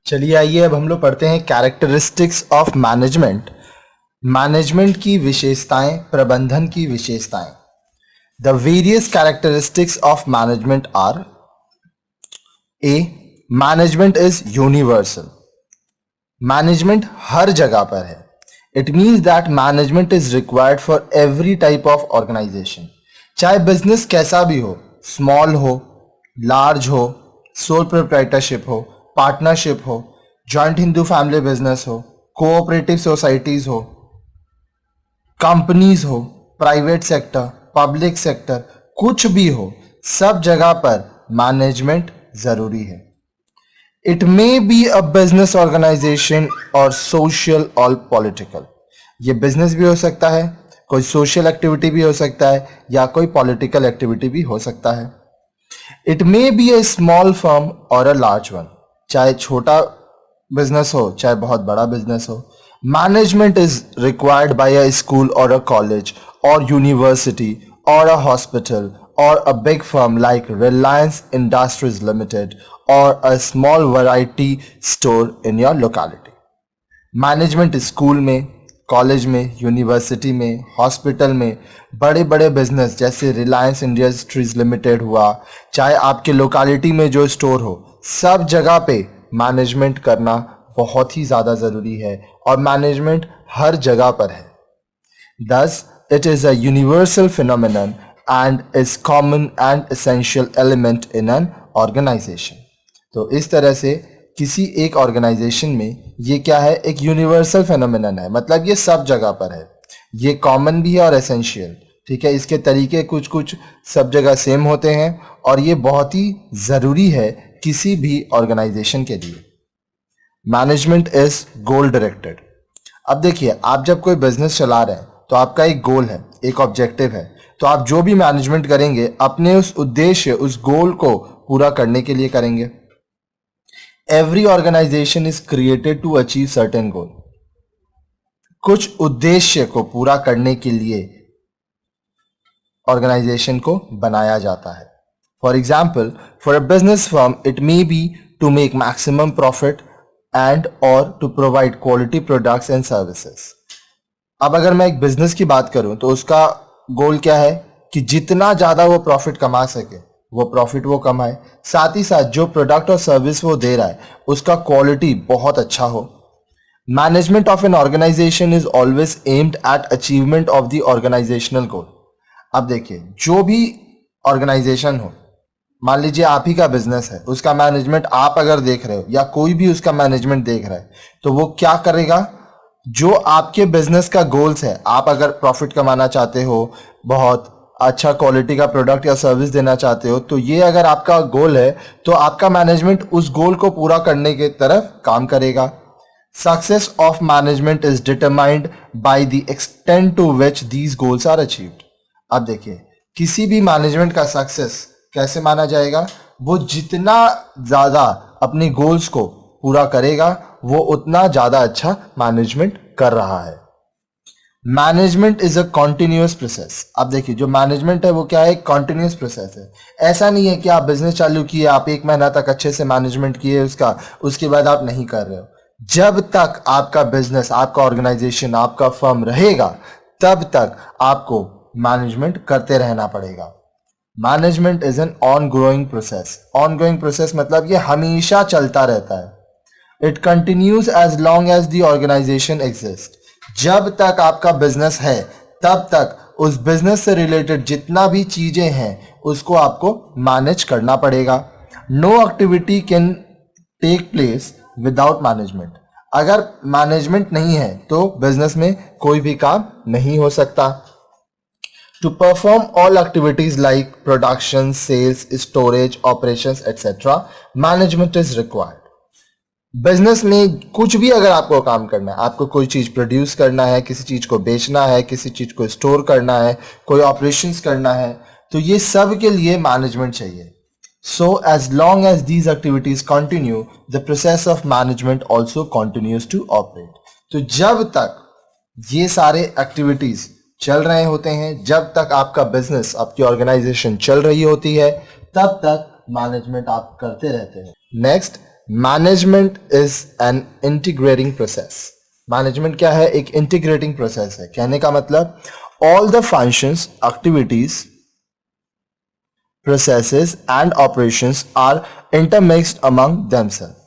चलिए आइए अब हम लोग पढ़ते हैं कैरेक्टरिस्टिक्स ऑफ मैनेजमेंट। मैनेजमेंट की विशेषताएं, प्रबंधन की विशेषताएं। The various characteristics of management are: A, management is universal. Management हर जगह पर है। It means that management is required for every type of organisation. चाहे बिजनेस कैसा भी हो, स्मॉल हो, लार्ज हो, सोल प्रोप्राइटरशिप हो, पार्टनरशिप हो, जॉइंट हिंदू फैमिली बिजनेस हो, कोऑपरेटिव सोसाइटीज हो, कंपनीज हो, प्राइवेट सेक्टर, पब्लिक सेक्टर, कुछ भी हो, सब जगह पर मैनेजमेंट जरूरी है। It may be a business organisation और सोशल और पॉलिटिकल। ये बिजनेस भी हो सकता है, कोई सोशल एक्टिविटी भी हो सकता है, या कोई पॉलिटिकल एक्टिविटी भी हो सकता है। It may be a small firm और अ लार्ज वन। चाहे छोटा बिजनेस हो, चाहे बहुत बड़ा बिजनेस हो। Management is required by a school और अ कॉलेज और यूनिवर्सिटी और अ hospital or a big firm like Reliance Industries Limited or a small variety store in your locality. Management school में, कॉलेज में, यूनिवर्सिटी में, हॉस्पिटल में, बड़े बड़े बिजनेस जैसे रिलायंस इंडस्ट्रीज लिमिटेड हुआ, चाहे आपके लोकेलिटी में जो स्टोर हो, सब जगह पे मैनेजमेंट करना बहुत ही ज़्यादा ज़रूरी है और मैनेजमेंट हर जगह पर है। Thus, it is a universal phenomenon and is common and essential element in an organization. तो इस तरह से किसी एक ऑर्गेनाइजेशन में ये क्या है, एक यूनिवर्सल फिनोमिनन है, मतलब ये सब जगह पर है, ये कॉमन भी है और एसेंशियल। ठीक है, इसके तरीके कुछ कुछ सब जगह सेम होते हैं और ये बहुत ही ज़रूरी है किसी भी ऑर्गेनाइजेशन के लिए। Management is goal directed. अब देखिए, आप जब कोई बिजनेस चला रहे हैं तो आपका एक गोल है, एक ऑब्जेक्टिव है, तो आप जो भी मैनेजमेंट करेंगे अपने उस उद्देश्य, उस गोल को पूरा करने के लिए करेंगे। Every organisation is created to achieve certain goal. कुछ उद्देश्य को पूरा करने के लिए ऑर्गेनाइजेशन को बनाया जाता है। For example, for a business firm it may be to make maximum profit and और to provide quality products and services. अब अगर मैं एक बिजनेस की बात करूं तो उसका गोल क्या है कि जितना ज़्यादा वो प्रॉफिट कमा सके वो प्रॉफिट वो कमाए, साथ ही साथ जो प्रोडक्ट और सर्विस वो दे रहा है उसका क्वालिटी बहुत अच्छा हो। Management of an organisation is always aimed at achievement of the organisational goal. अब देखिए, जो भी ऑर्गेनाइजेशन हो, मान लीजिए आप ही का बिजनेस है, उसका मैनेजमेंट आप अगर देख रहे हो या कोई भी उसका मैनेजमेंट देख रहा है, तो वो क्या करेगा, जो आपके बिजनेस का गोल्स है, आप अगर प्रॉफिट कमाना चाहते हो, बहुत अच्छा क्वालिटी का प्रोडक्ट या सर्विस देना चाहते हो, तो ये अगर आपका गोल है तो आपका मैनेजमेंट उस गोल को पूरा करने की तरफ काम करेगा। Success of management is determined by the extent to which these goals are achieved. अब देखिए, किसी भी मैनेजमेंट का सक्सेस कैसे माना जाएगा, वो जितना ज़्यादा अपने गोल्स को पूरा करेगा वो उतना ज़्यादा अच्छा मैनेजमेंट कर रहा है। Management is a continuous process. अब देखिए, जो मैनेजमेंट है वो क्या है, कॉन्टिन्यूस प्रोसेस है। ऐसा नहीं है कि आप बिजनेस चालू किए, आप एक महीना तक अच्छे से मैनेजमेंट किए उसका, उसके बाद आप नहीं कर रहे हो। जब तक आपका बिजनेस, आपका ऑर्गेनाइजेशन, आपका फर्म रहेगा, तब तक आपको मैनेजमेंट करते रहना पड़ेगा। Management is an ongoing process. Ongoing process मतलब ये हमेशा चलता रहता है। It continues as long as the organisation exist. जब तक आपका बिजनेस है तब तक उस बिजनेस से रिलेटेड जितना भी चीजें हैं उसको आपको मैनेज करना पड़ेगा। No activity can take place without management. अगर मैनेजमेंट नहीं है तो बिजनेस में कोई भी काम नहीं हो सकता। To perform all activities like production, sales, storage, operations, etc., management is required. Business में कुछ भी अगर आपको काम करना है, आपको कोई चीज प्रोड्यूस करना है, किसी चीज को बेचना है, किसी चीज को स्टोर करना है, कोई ऑपरेशंस करना है, तो ये सब के लिए मैनेजमेंट चाहिए। So as long as these activities continue, the process of management also continues to operate. तो जब तक ये सारे एक्टिविटीज चल रहे होते हैं, जब तक आपका बिजनेस, आपकी ऑर्गेनाइजेशन चल रही होती है, तब तक मैनेजमेंट आप करते रहते हैं। Next, management is N integrating process. Management क्या है? एक इंटीग्रेटिंग प्रोसेस है। कहने का मतलब all the functions, activities, processes and operations are intermixed among themselves.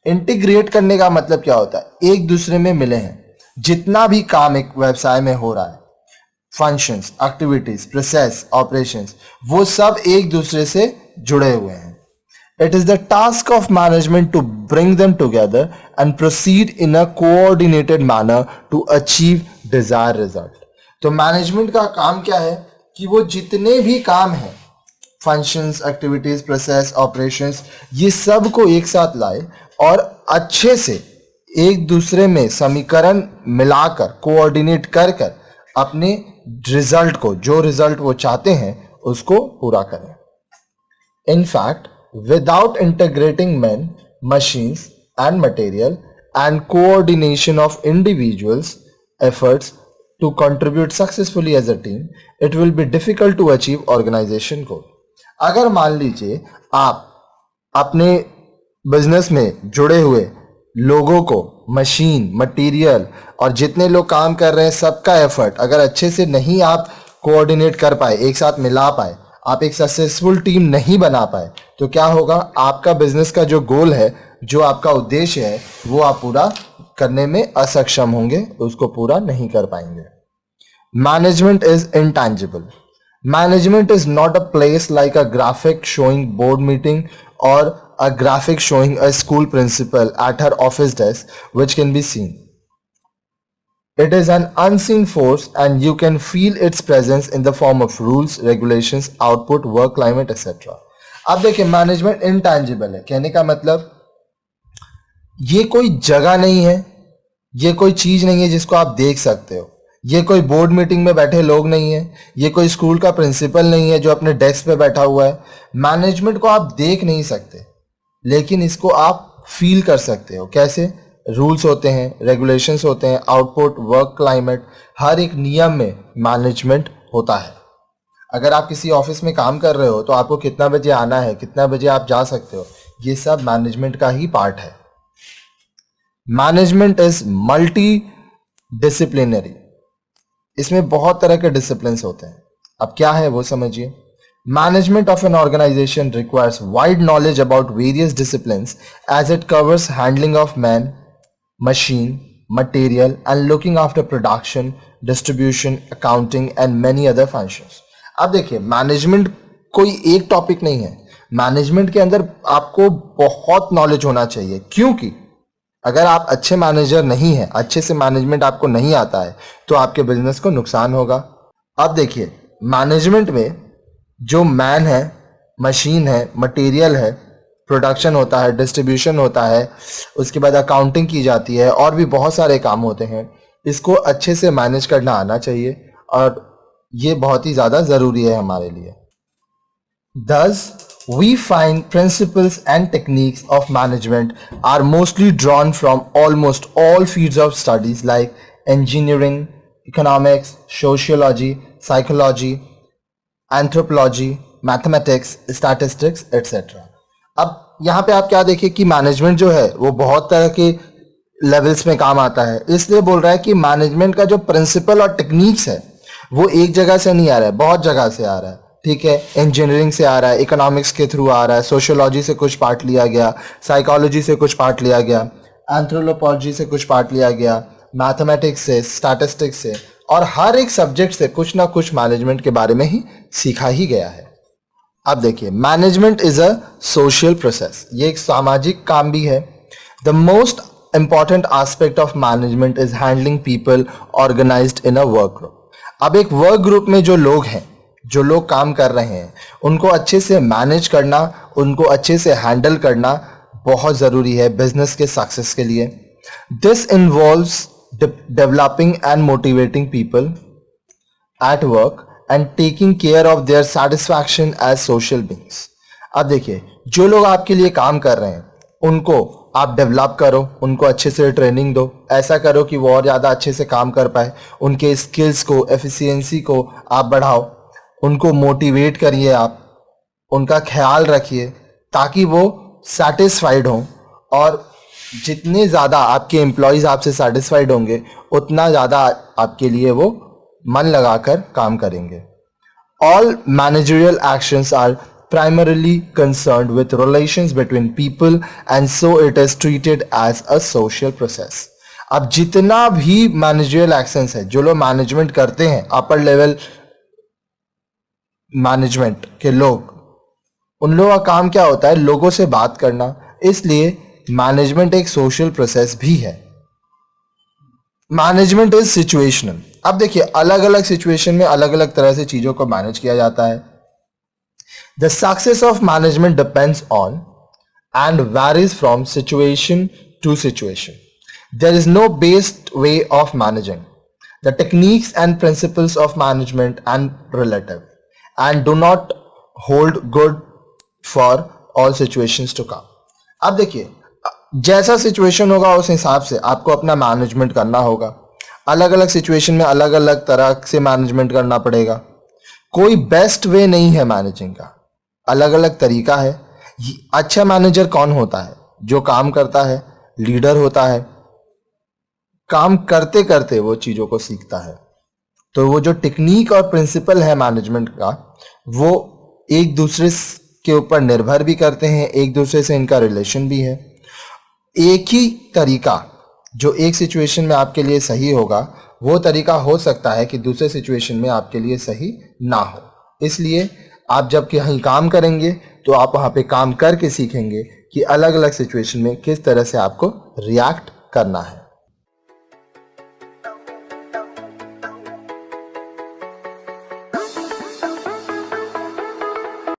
Integrate करने का मतलब क्या होता है? एक दूसरे में मिले हैं। जितना भी काम एक व्यवसाय में हो रहा है, फंक्शंस, एक्टिविटीज, प्रोसेस, ऑपरेशंस, वो सब एक दूसरे से जुड़े हुए हैं। It is the task of management to bring them together and proceed in a coordinated manner to achieve desire result. तो मैनेजमेंट का काम क्या है कि वो जितने भी काम हैं, फंक्शंस, एक्टिविटीज, प्रोसेस, ऑपरेशंस, ये सब को एक साथ लाए और अच्छे से एक दूसरे में समीकरण मिलाकर, कोऑर्डिनेट कर कर अपने रिजल्ट को, जो रिजल्ट वो चाहते हैं, उसको पूरा करें। In fact, without integrating man, machines and material and coordination of individuals efforts to contribute successfully as a team, it will be difficult to achieve organization goal. अगर मान लीजिए आप अपने बिजनेस में जुड़े हुए लोगों को, मशीन, मटेरियल और जितने लोग काम कर रहे हैं, सबका एफर्ट अगर अच्छे से नहीं आप कोऑर्डिनेट कर पाए, एक साथ मिला पाए, आप एक सक्सेसफुल टीम नहीं बना पाए, तो क्या होगा? आपका बिजनेस का जो गोल है, जो आपका उद्देश्य है, वो आप पूरा करने में असक्षम होंगे, उसको पूरा नहीं कर पाएंगे। Management is intangible. Management is not a place like a graphic showing board meeting or a graphic showing a school principal at her office desk, which can be seen. It is an unseen force and you can feel its presence in the form of rules, regulations, output, work climate, etc. अब देखिए, management intangible है। कहने का मतलब ये कोई जगह नहीं है, ये कोई चीज नहीं है जिसको आप देख सकते हो, ये कोई बोर्ड मीटिंग में बैठे लोग नहीं है, ये कोई स्कूल का प्रिंसिपल नहीं है जो अपने डेस्क पे बैठा हुआ है। मैनेजमेंट को आप देख नहीं सकते, लेकिन इसको आप फील कर सकते हो। कैसे? रूल्स होते हैं, रेगुलेशंस होते हैं, आउटपुट, वर्क क्लाइमेट, हर एक नियम में मैनेजमेंट होता है। अगर आप किसी ऑफिस में काम कर रहे हो तो आपको कितना बजे आना है, कितना बजे आप जा सकते हो, ये सब मैनेजमेंट का ही पार्ट है। Management is multi disciplinary. इसमें बहुत तरह के डिसिप्लिन होते हैं। अब क्या है वो समझिए। Management of an organisation requires wide knowledge about various disciplines as it covers handling of man, machine, material and looking after production, distribution, accounting and many other functions. अब देखिए, मैनेजमेंट कोई एक टॉपिक नहीं है। मैनेजमेंट के अंदर आपको बहुत नॉलेज होना चाहिए, क्योंकि अगर आप अच्छे मैनेजर नहीं हैं, अच्छे से मैनेजमेंट आपको नहीं आता है, तो आपके बिजनेस को नुकसान होगा। अब देखिए, मैनेजमेंट में जो मैन है, मशीन है, मटेरियल है, प्रोडक्शन होता है, डिस्ट्रीब्यूशन होता है, उसके बाद अकाउंटिंग की जाती है, और भी बहुत सारे काम होते हैं। इसको अच्छे से मैनेज करना आना चाहिए और ये बहुत ही ज़्यादा ज़रूरी है हमारे लिए। Thus, we find principles and techniques of management are mostly drawn from almost all fields of studies like engineering, economics, sociology, psychology, anthropology, mathematics, statistics, etc. अब यहाँ पे आप क्या देखिए कि मैनेजमेंट जो है वो बहुत तरह के लेवल्स में काम आता है। इसलिए बोल रहा है कि मैनेजमेंट का जो प्रिंसिपल और टेक्निक्स है वो एक जगह से नहीं आ रहा है, बहुत जगह से आ रहा है। ठीक है, इंजीनियरिंग से आ रहा है, इकोनॉमिक्स के थ्रू आ रहा है, सोशियोलॉजी से कुछ पार्ट लिया गया, साइकोलॉजी से कुछ पार्ट लिया गया, एंथ्रोपोलॉजी से कुछ पार्ट लिया गया, मैथमेटिक्स से, स्टैटिस्टिक्स से, और हर एक सब्जेक्ट से कुछ ना कुछ मैनेजमेंट के बारे में ही सीखा ही गया है। अब देखिए, management is a social process, ये एक सामाजिक काम भी है। The most important aspect of management is handling people organised in a work group. अब एक वर्क ग्रुप में जो लोग हैं, जो लोग काम कर रहे हैं, उनको अच्छे से मैनेज करना, उनको अच्छे से हैंडल करना बहुत ज़रूरी है बिजनेस के सक्सेस के लिए। This involves developing and motivating people at work and taking care of their satisfaction as social beings. अब देखिए, जो लोग आपके लिए काम कर रहे हैं उनको आप डेवलप करो, उनको अच्छे से ट्रेनिंग दो, ऐसा करो कि वो और ज़्यादा अच्छे से काम कर पाए, उनके स्किल्स को, एफिशिएंसी को आप बढ़ाओ, उनको मोटिवेट करिए, आप उनका ख्याल रखिए ताकि वो सेटिस्फाइड हों और जितने ज़्यादा आपके एम्प्लॉयज़ आपसे सेटिस्फाइड होंगे उतना ज़्यादा आपके लिए वो मन लगाकर काम करेंगे. All managerial actions are primarily concerned with relations between people and so it is treated as a social process. अब जितना भी मैनेजरियल एक्शंस है, जो लोग मैनेजमेंट करते हैं, अपर लेवल मैनेजमेंट के लोग, उन लोगों का काम क्या होता है? लोगों से बात करना. इसलिए मैनेजमेंट एक सोशल प्रोसेस भी है. Management is situational. अब देखिए, अलग अलग सिचुएशन में अलग अलग तरह से चीजों को मैनेज किया जाता है. The success of management depends on and varies from situation to situation. There is no based way of managing. The techniques and principles of management and relative and do not hold good for all situations to come. अब देखिए, जैसा situation होगा उस हिसाब से आपको अपना management करना होगा. अलग अलग सिचुएशन में अलग अलग तरह से मैनेजमेंट करना पड़ेगा. कोई बेस्ट वे नहीं है मैनेजिंग का, अलग अलग तरीका है. अच्छा मैनेजर कौन होता है? जो काम करता है, लीडर होता है, काम करते करते वो चीज़ों को सीखता है. तो वो जो टेक्निक और प्रिंसिपल है मैनेजमेंट का, वो एक दूसरे के ऊपर निर्भर भी करते हैं, एक दूसरे से इनका रिलेशन भी है. एक ही तरीका जो एक सिचुएशन में आपके लिए सही होगा, वो तरीका हो सकता है कि दूसरे सिचुएशन में आपके लिए सही ना हो. इसलिए आप जब कहीं काम करेंगे तो आप वहाँ पे काम करके सीखेंगे कि अलग अलग सिचुएशन में किस तरह से आपको रिएक्ट करना है.